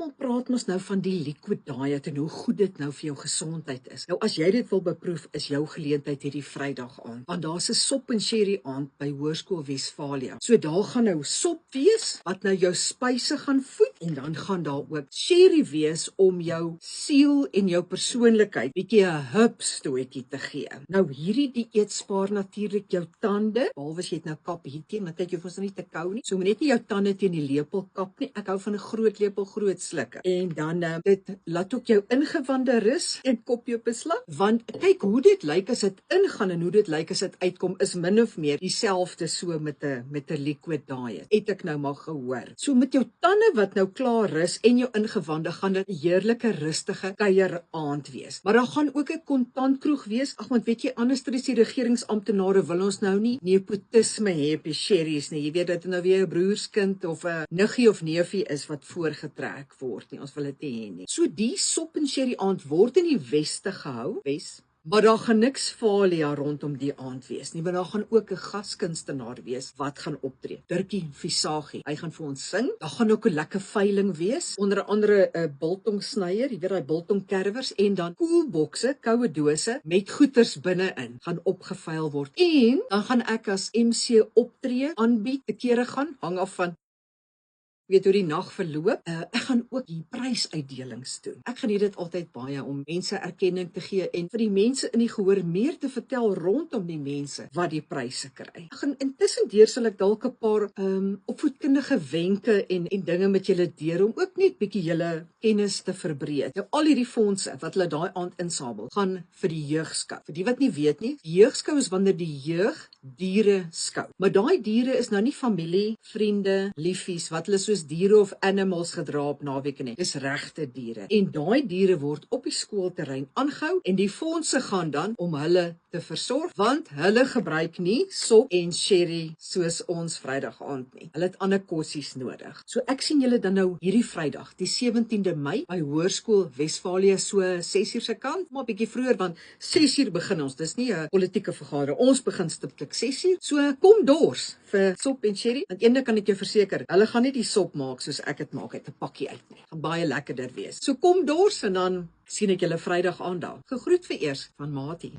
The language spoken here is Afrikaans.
Almal praat mos nou van die liquid diet en hoe goed dit nou vir jou gesondheid is. Nou as jy dit wil beproef, is jou geleentheid hierdie Vrydag aand, want daar's 'n sop en sherry aand by Hoërskool Westfalia. So daar gaan nou sop wees wat nou jou spyse gaan voed en dan gaan daar ook sherry wees om jou siel en jou persoonlikheid bietjie 'n hupstootjie te gee. Nou hierdie dieet spaar natuurlik jou tande, behalwe as jy dit nou kap hierteen, want kyk jy hoef ons nie te kou nie. So moet net nie jou tande teen die lepel kap nie. Ek hou van 'n groot lepel groot slukke. En dan dit laat ook jou ingewande rus en kop jou beslag. Want kyk hoe dit lyk as dit ingaan en hoe dit lyk as dit uitkom is min of meer dieselfde so met 'n liquid diet. Het ek nou maar gehoor. So met jou tande wat nou klaar rus en jou ingewande gaan dit 'n heerlike rustige kuier aand wees. Maar daar gaan ook 'n kontantkroeg wees. Ag want weet jy anders is die regeringsamptenare wil ons nou nie nepotisme hê op die sherries nie. Jy weet dat dit nou weer 'n broerskind of 'n niggie of neefie is wat voorgetrek word nie. Ons wil dit nie hê nie. So die sop en sherry aand word in die Weste gehou, maar daar gaan niks Falia rondom die aand wees nie, want daar gaan ook 'n gaskunstenaar wees wat gaan optree. Dirkie Visagie, hy gaan vir ons sing. Daar gaan ook 'n lekker veiling wees, onder andere 'n biltongsnyer, jy weet daai biltongkerwers en dan koelbokse, koue dose met goeters binne-in gaan opgeveil word. En dan gaan ek as MC optree, aanbied, te kere gaan, hang af van weet hoe die nag verloop. Ek gaan ook die prysuitdelings doen. Ek geniet dit altyd baie om mense erkenning te gee en vir die mense in die gehoor meer te vertel rondom die mense wat die pryse kry. Ek gaan intussen deur sal ek dalk 'n paar opvoedkundige wenke en dinge met julle deel om ook net bietjie julle kennis te verbreed. Nou al hierdie fondse wat hulle daai aand insamel, gaan vir die jeugskou. Vir die wat nie weet nie, die jeugskou is wanneer die jeug diere skou. Maar daai diere is nou nie familie, vriende, liefies wat hulle soos diere of animals gedra op naweke nie. Dis regte diere. En daai diere word op die skoolterrein aangehou en die fondse gaan dan om hulle te versorg, want hulle gebruik nie sop en sherry soos ons Vrydag aand nie. Hulle het ander kossies nodig. So ek sien julle dan nou hierdie Vrydag, die 17de Mei by Hoërskool Westfalia so 6uur se kant, maar bietjie vroeër want 6uur begin ons. Dis nie 'n politieke vergadering. Ons begin stiptelik 6uur. So kom dors vir sop en sherry. Want een ding kan ek jou verseker, hulle gaan nie die sop maak soos ek dit maak uit 'n pakkie uit nie. Gaan baie lekkerder wees. So kom dors en dan sien ek julle Vrydag aand daar. Gegroet vir eers van Matie.